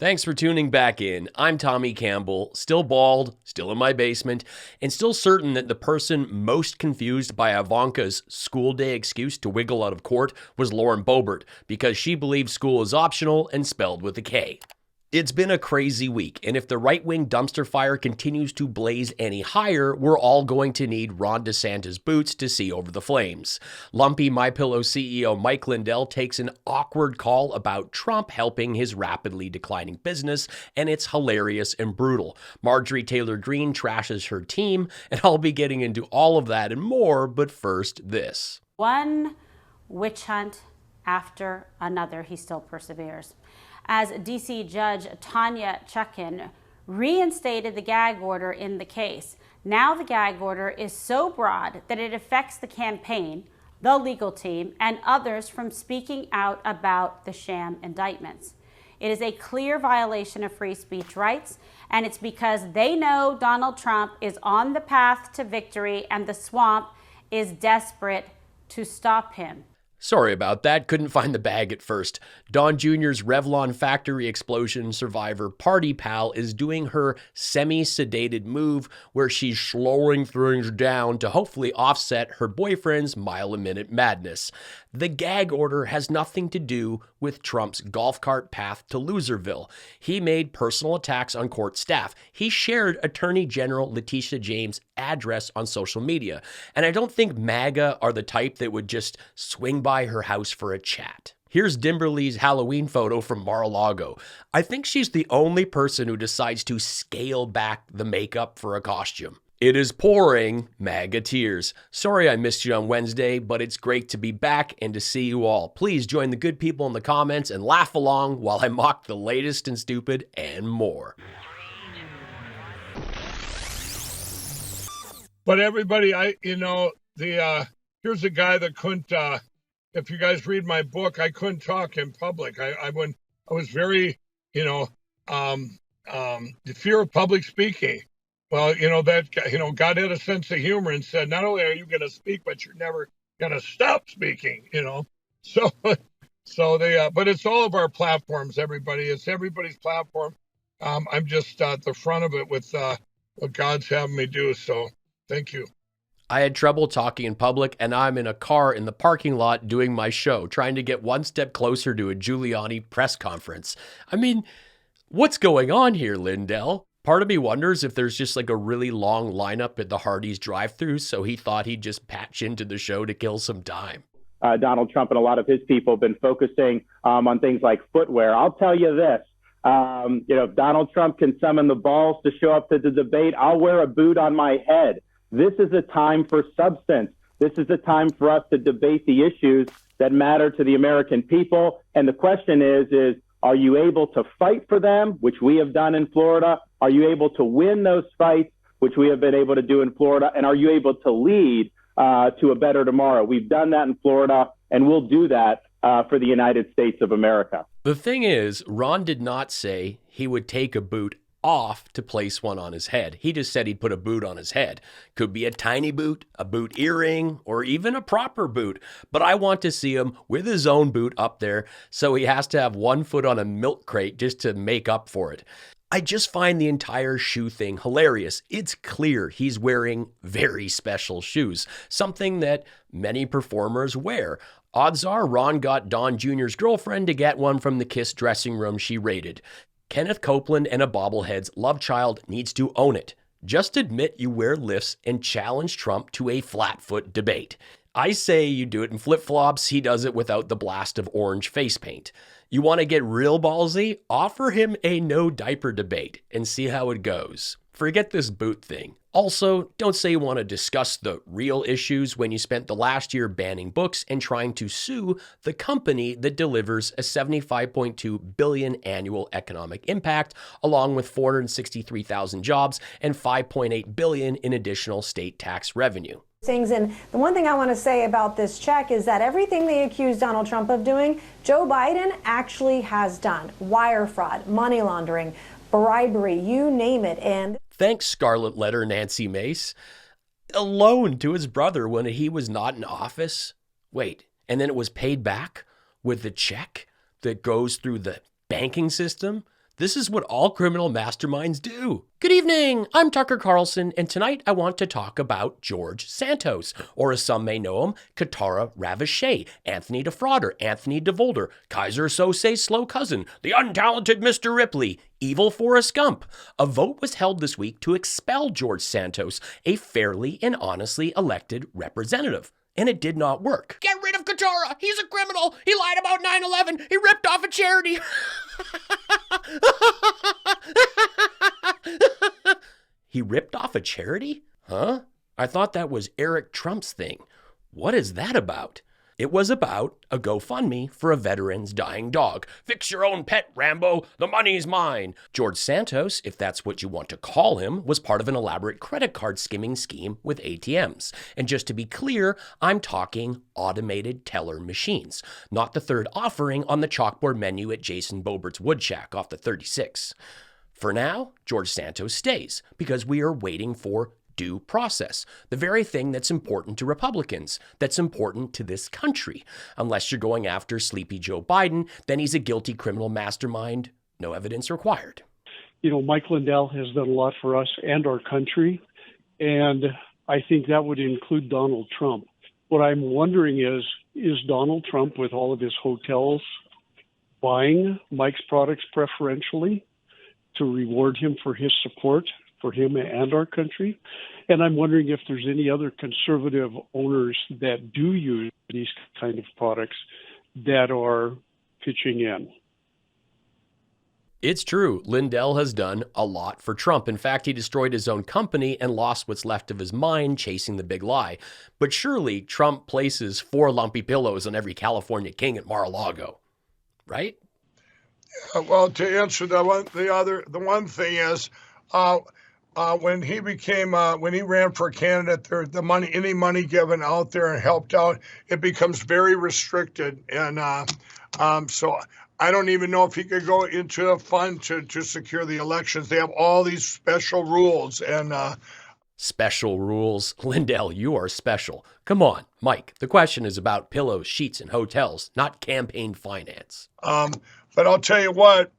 Thanks for tuning back in. I'm Tommy Campbell, still bald, still in my basement, and still certain that the person most confused by Ivanka's school day excuse to wiggle out of court was Lauren Boebert, because she believes school is optional and spelled with a K. It's been a crazy week, and if the right-wing dumpster fire continues to blaze any higher, we're all going to need Ron DeSantis boots to see over the flames. Lumpy MyPillow CEO Mike Lindell takes an awkward call about Trump helping his rapidly declining business, and it's hilarious and brutal. Marjorie Taylor Greene trashes her team, and I'll be getting into all of that and more, but first, this. One witch hunt after another, he still perseveres. As D.C. Judge Tanya Chutkan reinstated the gag order in the case. Now the gag order is so broad that it affects the campaign, the legal team, and others from speaking out about the sham indictments. It is a clear violation of free speech rights, and it's because they know Donald Trump is on the path to victory and the swamp is desperate to stop him. Sorry about that, couldn't find the bag at first. Don Jr.'s Revlon factory explosion survivor party pal is doing her semi-sedated move where she's slowing things down to hopefully offset her boyfriend's mile-a-minute madness. The gag order has nothing to do with Trump's golf cart path to Loserville. He made personal attacks on court staff. He shared Attorney General Letitia James' address on social media. And I don't think MAGA are the type that would just swing by her house for a chat. Here's Dimberly's Halloween photo from Mar-a-Lago. I think she's the only person who decides to scale back the makeup for a costume. It is pouring MAGA tears. Sorry I missed you on Wednesday, but it's great to be back and to see you all. Please join the good people in the comments and laugh along while I mock the latest and stupid and more. But everybody, here's a guy that couldn't, if you guys read my book, I couldn't talk in public. I was very, the fear of public speaking. Well, God had a sense of humor and said, not only are you going to speak, but you're never going to stop speaking, So but it's all of our platforms, everybody. It's everybody's platform. I'm just at the front of it with what God's having me do. So thank you. I had trouble talking in public, and I'm in a car in the parking lot doing my show, trying to get one step closer to a Giuliani press conference. I mean, what's going on here, Lindell? Part of me wonders if there's just like a really long lineup at the Hardee's drive-thru, so he thought he'd just patch into the show to kill some time. Donald Trump and a lot of his people have been focusing on things like footwear. I'll tell you this, if Donald Trump can summon the balls to show up to the debate, I'll wear a boot on my head. This is a time for substance. This is a time for us to debate the issues that matter to the American people. And the question is, are you able to fight for them, which we have done in Florida? Are you able to win those fights, which we have been able to do in Florida? And are you able to lead to a better tomorrow? We've done that in Florida, and we'll do that for the United States of America. The thing is, Ron did not say he would take a boot off to place one on his head. He just said he'd put a boot on his head. Could be a tiny boot, a boot earring, or even a proper boot. But I want to see him with his own boot up there, so he has to have one foot on a milk crate just to make up for it. I just find the entire shoe thing hilarious. It's clear he's wearing very special shoes, something that many performers wear. Odds are Ron got Don Jr.'s girlfriend to get one from the Kiss dressing room she raided. Kenneth Copeland and a bobblehead's love child needs to own it. Just admit you wear lifts and challenge Trump to a flat-foot debate. I say you do it in flip-flops, he does it without the blast of orange face paint. You want to get real ballsy? Offer him a no-diaper debate and see how it goes. Forget this boot thing. Also, don't say you want to discuss the real issues when you spent the last year banning books and trying to sue the company that delivers a $75.2 billion annual economic impact, along with 463,000 jobs and $5.8 billion in additional state tax revenue. And the one thing I want to say about this check is that everything they accuse Donald Trump of doing, Joe Biden actually has done. Wire fraud, money laundering, bribery, you name it. And thanks, Scarlet Letter Nancy Mace. A loan to his brother when he was not in office. Wait, and then it was paid back with the check that goes through the banking system This is what all criminal masterminds do. Good evening, I'm Tucker Carlson, and tonight I want to talk about George Santos, or as some may know him, Katara Ravichet, Anthony Defrauder, Anthony DeVolder, Kaiser Sose's slow cousin, the untalented Mr. Ripley, evil Forrest Gump. A vote was held this week to expel George Santos, a fairly and honestly elected representative. And it did not work. Get rid of Katara! He's a criminal! He lied about 9/11! He ripped off a charity! He ripped off a charity? Huh? I thought that was Eric Trump's thing. What is that about? It was about a GoFundMe for a veteran's dying dog. Fix your own pet, Rambo. The money's mine. George Santos, if that's what you want to call him, was part of an elaborate credit card skimming scheme with ATMs. And just to be clear, I'm talking automated teller machines, not the third offering on the chalkboard menu at Jason Bobert's Wood Shack off the 36. For now, George Santos stays because we are waiting for due process, the very thing that's important to Republicans, that's important to this country. Unless you're going after sleepy Joe Biden, then he's a guilty criminal mastermind. No evidence required. You know, Mike Lindell has done a lot for us and our country, and I think that would include Donald Trump. What I'm wondering is Donald Trump, with all of his hotels, buying Mike's products preferentially to reward him for his support for him and our country? And I'm wondering if there's any other conservative owners that do use these kind of products that are pitching in. It's true. Lindell has done a lot for Trump. In fact, he destroyed his own company and lost what's left of his mind chasing the big lie. But surely Trump places 4 lumpy pillows on every California king at Mar-a-Lago, right? Well, to answer the one thing is, when he ran for candidate, any money given out there and helped out, it becomes very restricted. And so I don't even know if he could go into a fund to secure the elections. They have all these special rules and. Special rules? Lindell, you are special. Come on, Mike, the question is about pillows, sheets, and hotels, not campaign finance. But I'll tell you what,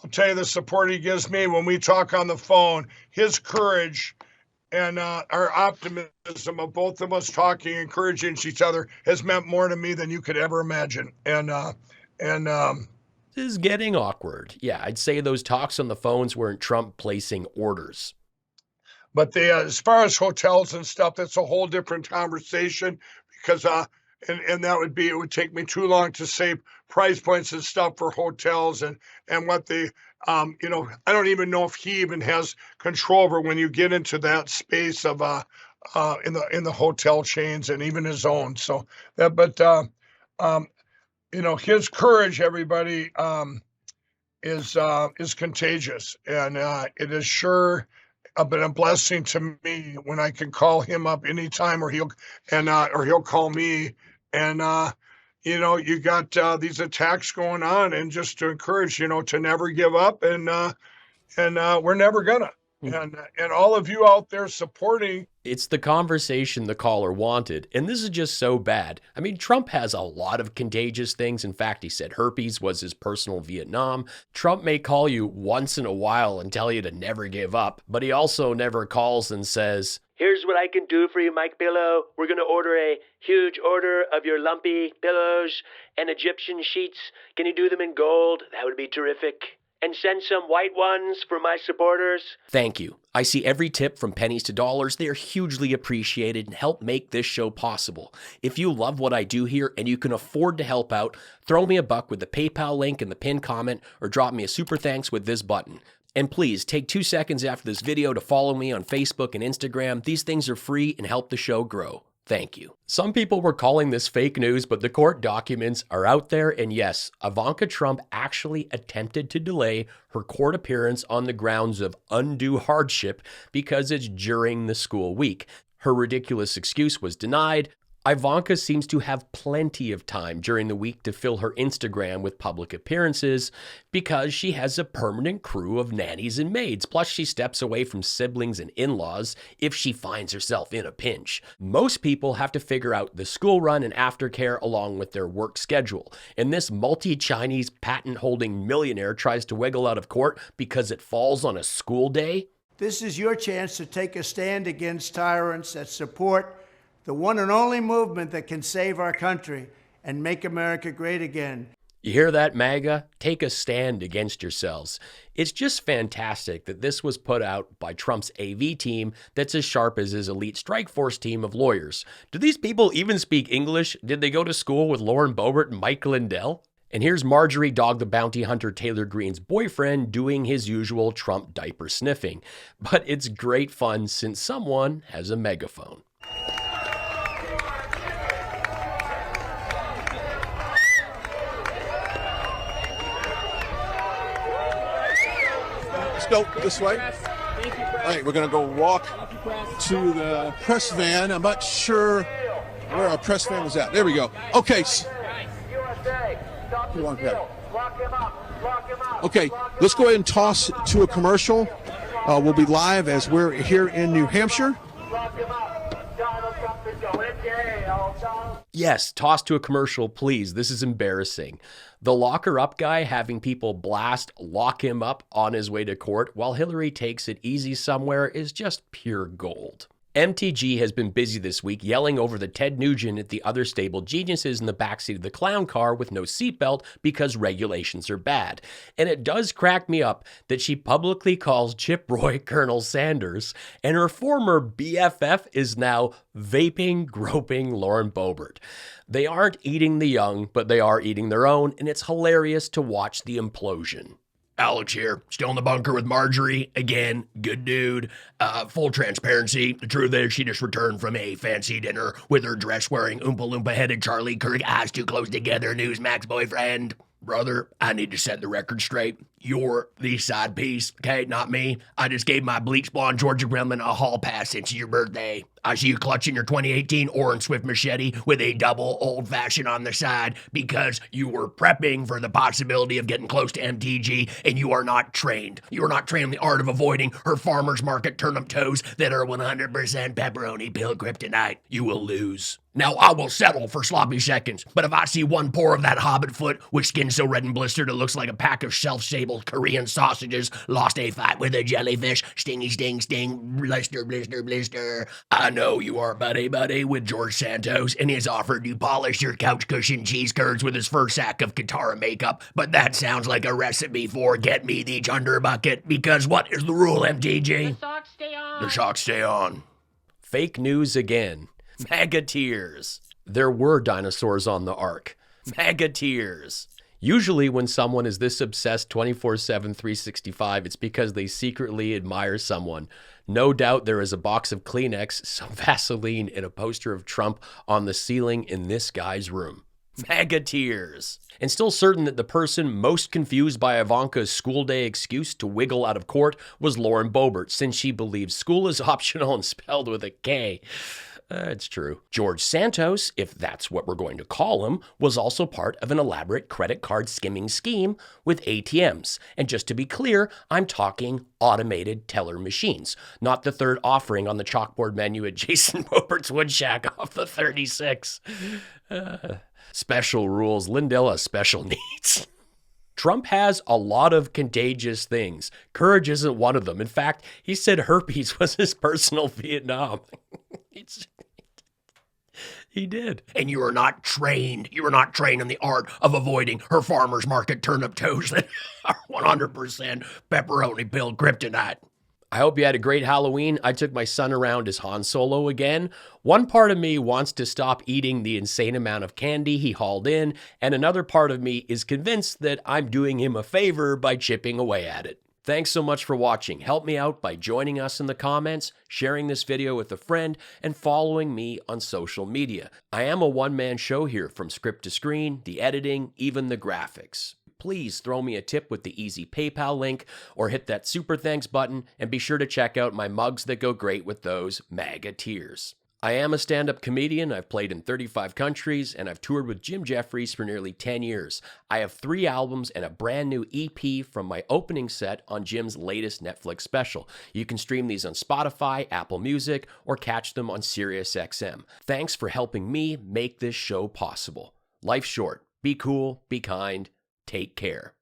the support he gives me when we talk on the phone, his courage and our optimism of both of us talking, encouraging each other has meant more to me than you could ever imagine. This is getting awkward. Yeah, I'd say those talks on the phones weren't Trump placing orders. But as far as hotels and stuff, that's a whole different conversation because and that would be, it would take me too long to say price points and stuff for hotels and what they, I don't even know if he even has control over when you get into that space of in the hotel chains and even his own. So that, his courage, everybody, is contagious, and it is sure been a blessing to me when I can call him up anytime, or he'll call me. And, you got these attacks going on, and just to encourage, to never give up. And we're never gonna. And all of you out there supporting. It's the conversation the caller wanted. And this is just so bad. I mean, Trump has a lot of contagious things. In fact, he said herpes was his personal Vietnam. Trump may call you once in a while and tell you to never give up, but he also never calls and says, "Here's what I can do for you, Mike Pillow. We're going to order a huge order of your lumpy pillows and Egyptian sheets. Can you do them in gold? That would be terrific. And send some white ones for my supporters." Thank you. I see every tip from pennies to dollars. They are hugely appreciated and help make this show possible. If you love what I do here and you can afford to help out, throw me a buck with the PayPal link in the pinned comment or drop me a super thanks with this button. And please take 2 seconds after this video to follow me on Facebook and Instagram. These things are free and help the show grow. Thank you. Some people were calling this fake news, but the court documents are out there. And yes, Ivanka Trump actually attempted to delay her court appearance on the grounds of undue hardship because it's during the school week. Her ridiculous excuse was denied. Ivanka seems to have plenty of time during the week to fill her Instagram with public appearances because she has a permanent crew of nannies and maids. Plus, she steps away from siblings and in-laws if she finds herself in a pinch. Most people have to figure out the school run and aftercare along with their work schedule. And this multi-Chinese patent-holding millionaire tries to wiggle out of court because it falls on a school day. This is your chance to take a stand against tyrants that support the one and only movement that can save our country and make America great again. You hear that, MAGA? Take a stand against yourselves. It's just fantastic that this was put out by Trump's AV team that's as sharp as his elite strike force team of lawyers. Do these people even speak English? Did they go to school with Lauren Boebert and Mike Lindell? And here's Marjorie Dog the Bounty Hunter Taylor Greene's boyfriend doing his usual Trump diaper sniffing. But it's great fun since someone has a megaphone. Go this way. All right, we're going to go walk to the press van. I'm not sure where our press van was at. There we go. Okay. Okay, let's go ahead and toss to a commercial. We'll be live as we're here in New Hampshire. Yes, toss to a commercial, please. This is embarrassing. The locker up guy having people lock him up on his way to court while Hillary takes it easy somewhere is just pure gold. MTG has been busy this week yelling over the Ted Nugent at the other stable geniuses in the backseat of the clown car with no seatbelt because regulations are bad. And it does crack me up that she publicly calls Chip Roy Colonel Sanders, and her former BFF is now vaping, groping Lauren Boebert. They aren't eating the young, but they are eating their own, and it's hilarious to watch the implosion. Alex here, still in the bunker with Marjorie. Again, good dude. Full transparency. The truth is she just returned from a fancy dinner with her dress-wearing Oompa Loompa-headed Charlie Kirk eyes too close together Newsmax boyfriend. Brother, I need to set the record straight. You're the side piece, okay? Not me. I just gave my bleach blonde Georgia Gremlin a hall pass since your birthday. I see you clutching your 2018 Orange Swift machete with a double old-fashioned on the side because you were prepping for the possibility of getting close to MTG and you are not trained. You are not trained in the art of avoiding her farmer's market turnip toes that are 100% pepperoni pill kryptonite. You will lose. Now, I will settle for sloppy seconds, but if I see one pore of that hobbit foot with skin so red and blistered it looks like a pack of shelf-stabled Korean sausages lost a fight with a jellyfish, stingy sting sting, blister blister blister, I know you are buddy with George Santos and he's offered you polish your couch cushion cheese curds with his first sack of Katara makeup, but that sounds like a recipe for get me the chunder bucket, because what is the rule, MTG? The socks stay on. The socks stay on. Fake news again. MAGA Tears. There were dinosaurs on the ark. MAGA Tears. Usually when someone is this obsessed 24/7, 365, it's because they secretly admire someone. No doubt there is a box of Kleenex, some Vaseline, and a poster of Trump on the ceiling in this guy's room. MAGA Tears. And still certain that the person most confused by Ivanka's school day excuse to wiggle out of court was Lauren Boebert, since she believes school is optional and spelled with a K. It's true. George Santos, if that's what we're going to call him, was also part of an elaborate credit card skimming scheme with ATMs. And just to be clear, I'm talking automated teller machines, not the third offering on the chalkboard menu at Jason Boebert's Wood Shack off the 36. Special rules. Lindell has special needs. Trump has a lot of contagious things. Courage isn't one of them. In fact, he said herpes was his personal Vietnam. He did. And you are not trained. You are not trained in the art of avoiding her farmer's market turnip toes that are 100% pepperoni pill kryptonite. I hope you had a great Halloween. I took my son around as Han Solo again. One part of me wants to stop eating the insane amount of candy he hauled in, and another part of me is convinced that I'm doing him a favor by chipping away at it. Thanks so much for watching. Help me out by joining us in the comments, sharing this video with a friend, and following me on social media. I am a one-man show here, from script to screen, the editing, even the graphics. Please throw me a tip with the easy PayPal link or hit that super thanks button, and be sure to check out my mugs that go great with those MAGA Tears. I am a stand-up comedian. I've played in 35 countries, and I've toured with Jim Jefferies for nearly 10 years. I have 3 albums and a brand new EP from my opening set on Jim's latest Netflix special. You can stream these on Spotify, Apple Music, or catch them on SiriusXM. Thanks for helping me make this show possible. Life's short. Be cool, be kind, take care.